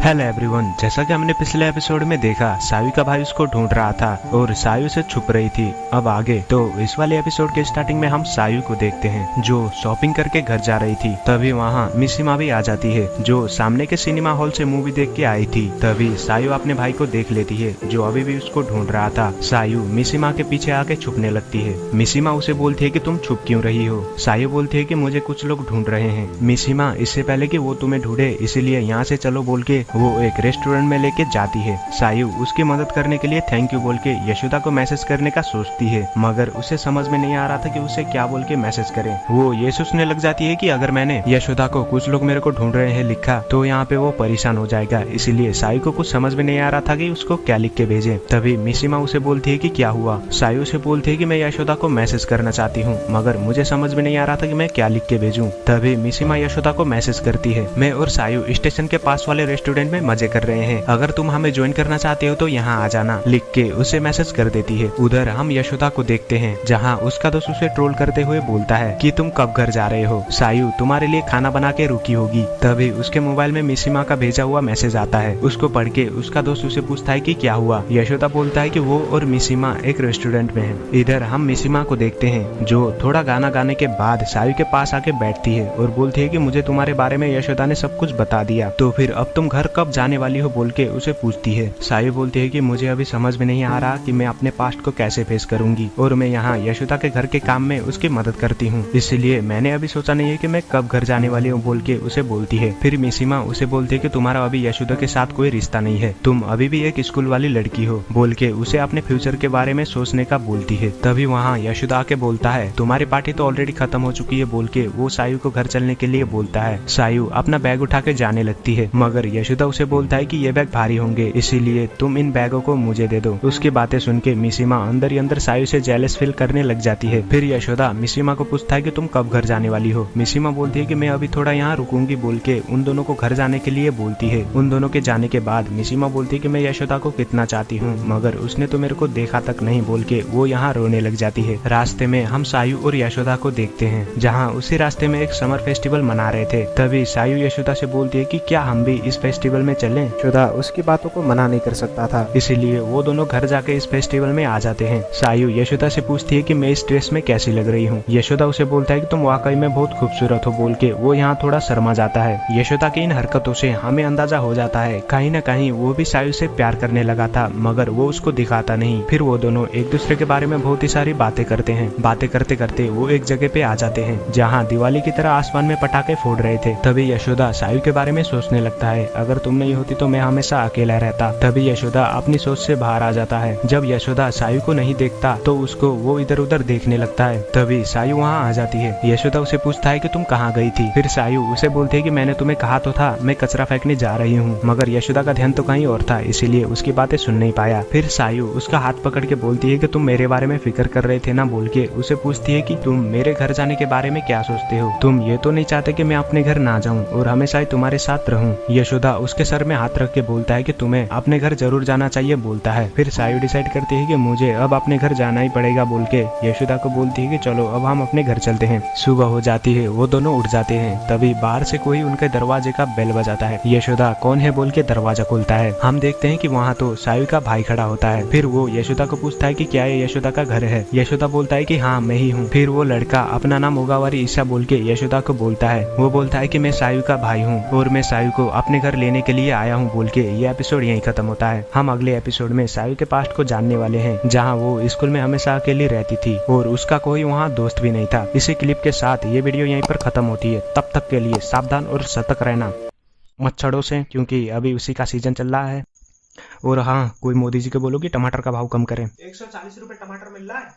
Hello everyone, जैसा कि हमने पिछले एपिसोड में देखा सायु का भाई उसको ढूंढ रहा था और सायु से छुप रही थी। अब आगे तो इस वाले एपिसोड के स्टार्टिंग में हम सायु को देखते हैं जो शॉपिंग करके घर जा रही थी। तभी वहाँ मिशिमा भी आ जाती है जो सामने के सिनेमा हॉल से मूवी देख के आई थी। तभी सायु अपने भाई को देख लेती है जो अभी भी उसको ढूंढ रहा था। सायु मिशिमा के पीछे आके छुपने लगती है। मिशिमा उसे बोलती है कि तुम छुप क्यों रही हो। सायु बोलती है कि मुझे कुछ लोग ढूंढ रहे हैं। मिशिमा इससे पहले कि वो तुम्हें ढूंढे इसीलिए यहाँ से चलो बोल के वो एक रेस्टोरेंट में लेके जाती है। सायु उसकी मदद करने के लिए थैंक यू बोल के यशोदा को मैसेज करने का सोचती है, मगर उसे समझ में नहीं आ रहा था कि उसे क्या बोल के मैसेज करे। वो ये सोचने लग जाती है कि अगर मैंने यशोदा को कुछ लोग मेरे को ढूंढ रहे हैं लिखा तो यहाँ पे वो परेशान हो जाएगा। इसीलिए सायु को कुछ समझ में नहीं आ रहा था कि उसको क्या लिख के भेजे। तभी मिशिमा उसे बोलती है कि क्या हुआ। सायु उसे बोलती है कि मैं यशोदा को मैसेज करना चाहती हूँ मगर मुझे समझ में नहीं आ रहा था कि मैं क्या लिख के भेजूं। तभी मिशिमा यशोदा को मैसेज करती है, मैं और सायु स्टेशन के पास वाले रेस्टोरेंट में मजे कर रहे हैं, अगर तुम हमें ज्वाइन करना चाहते हो तो यहाँ आ जाना, लिख के उसे मैसेज कर देती है। उधर हम यशोदा को देखते हैं जहाँ उसका दोस्त उसे ट्रोल करते हुए बोलता है कि तुम कब घर जा रहे हो, सायु तुम्हारे लिए खाना बना के रुकी होगी। तभी उसके मोबाइल में मिशिमा का भेजा हुआ मैसेज आता है। उसको पढ़ के उसका दोस्त उसे पूछता है कि क्या हुआ। यशोदा बोलता है कि वो और मिशिमा एक रेस्टोरेंट में है। इधर हम मिशिमा को देखते हैं जो थोड़ा गाना गाने के बाद सायु के पास आके बैठती है और बोलती है कि मुझे तुम्हारे बारे में यशोदा ने सब कुछ बता दिया, तो फिर अब तुम घर कब जाने वाली हो बोल के उसे पूछती है। सायु बोलती है कि मुझे अभी समझ में नहीं आ रहा कि मैं अपने पास्ट को कैसे फेस करूंगी और मैं यहाँ यशोदा के घर के काम में उसकी मदद करती हूँ, इसलिए मैंने अभी सोचा नहीं है कि मैं कब घर जाने वाली हूँ बोल के उसे बोलती है। फिर मिशिमा उसे बोलती है कि तुम्हारा अभी यशोदा के साथ कोई रिश्ता नहीं है, तुम अभी भी एक स्कूल वाली लड़की हो बोल के उसे अपने फ्यूचर के बारे में सोचने का बोलती है। तभी वहाँ यशोदा आके बोलता है तुम्हारी पार्टी तो ऑलरेडी खत्म हो चुकी है बोल के वो सायु को घर चलने के लिए बोलता है। सायु अपना बैग उठा के जाने लगती है मगर यशोदा उसे बोलता है कि ये बैग भारी होंगे इसीलिए तुम इन बैगों को मुझे दे दो। उसकी बातें सुन के मिशिमा अंदर ही अंदर सायु से जेलस फील करने लग जाती है। फिर यशोदा मिशिमा को पूछता है कि तुम कब घर जाने वाली हो। मिशिमा बोलती है कि मैं अभी थोड़ा यहाँ रुकूंगी बोल के उन दोनों को घर जाने के लिए बोलती है। उन दोनों के जाने के बाद मिशिमा बोलती है कि मैं यशोदा को कितना चाहती हूँ मगर उसने तो मेरे को देखा तक नहीं बोल के वो यहाँ रोने लग जाती है। रास्ते में हम सायु और यशोदा को देखते हैं जहाँ उसी रास्ते में एक समर फेस्टिवल मना रहे थे। तभी सायु यशोदा से बोलती है कि क्या हम भी इस फेस्टिवल में चलें। यशोदा उसकी बातों को मना नहीं कर सकता था, इसीलिए वो दोनों घर जाके इस फेस्टिवल में आ जाते हैं। सायु यशोदा से पूछती है कि मैं इस ड्रेस में कैसी लग रही हूँ। यशोदा उसे बोलता है कि तुम वाकई में बहुत खूबसूरत हो बोल के वो यहाँ थोड़ा शर्मा जाता है। यशोदा की इन हरकतों से हमें अंदाजा हो जाता है कहीं न कहीं वो भी सायु से प्यार करने लगा था मगर वो उसको दिखाता नहीं। फिर वो दोनों एक दूसरे के बारे में बहुत ही सारी बातें करते हैं। बातें करते करते वो एक जगह पे आ जाते हैं जहाँ दिवाली की तरह आसमान में पटाखे फोड़ रहे थे। तभी यशोदा सायु के बारे में सोचने लगता है अगर तुम नहीं होती तो मैं हमेशा अकेला रहता। तभी यशोदा अपनी सोच से बाहर आ जाता है। जब यशोदा सायु को नहीं देखता तो उसको वो इधर उधर देखने लगता है। तभी सायु वहाँ आ जाती है। यशोदा उसे पूछता है कि तुम कहाँ गई थी। फिर सायु उसे बोलती है कि मैंने तुम्हें कहा तो था मैं कचरा फेंकने जा रही हूँ, मगर यशोदा का ध्यान तो कहीं और था इसीलिए उसकी बातें सुन नहीं पाया। फिर सायु उसका हाथ पकड़ के बोलती है कि तुम मेरे बारे में फिक्र कर रहे थे ना बोल के उसे पूछती है कि तुम मेरे घर जाने के बारे में क्या सोचते हो, तुम ये तो नहीं चाहते कि मैं अपने घर ना जाऊँ और हमेशा ही तुम्हारे साथ रहूँ। यशोदा उसके सर में हाथ रख के बोलता है कि तुम्हें अपने घर जरूर जाना चाहिए बोलता है। फिर सायु डिसाइड करती है कि मुझे अब अपने घर जाना ही पड़ेगा बोल के यशोदा को बोलती है कि चलो अब हम अपने घर चलते हैं। सुबह हो जाती है, वो दोनों उठ जाते हैं। तभी बाहर से कोई उनके दरवाजे का बेल बजाता है। यशोदा कौन है बोल के दरवाजा खोलता है। हम देखते हैं कि वहाँ तो सायु का भाई खड़ा होता है। फिर वो यशोदा को पूछता है कि क्या ये यशोदा का घर है। यशोदा बोलता है कि हाँ मैं ही हूँ। फिर वो लड़का अपना नाम ओगावारी ईसा बोल के यशोदा को बोलता है। वो बोलता है कि मैं सायु का भाई हूँ और मैं सायु को अपने घर लेने के लिए आया हूँ बोल के ये एपिसोड यहीं खत्म होता है। हम अगले एपिसोड में सायु के पास्ट को जानने वाले हैं जहाँ वो स्कूल में हमेशा अकेली रहती थी और उसका कोई वहाँ दोस्त भी नहीं था। इसी क्लिप के साथ ये वीडियो यहीं पर खत्म होती है। तब तक के लिए सावधान और सतर्क रहना मच्छरों से, क्योंकि अभी उसी का सीजन चल रहा है। और हाँ, कोई मोदी जी को बोलो कि टमाटर का भाव कम करें। 140 रुपए टमाटर मिल रहा है।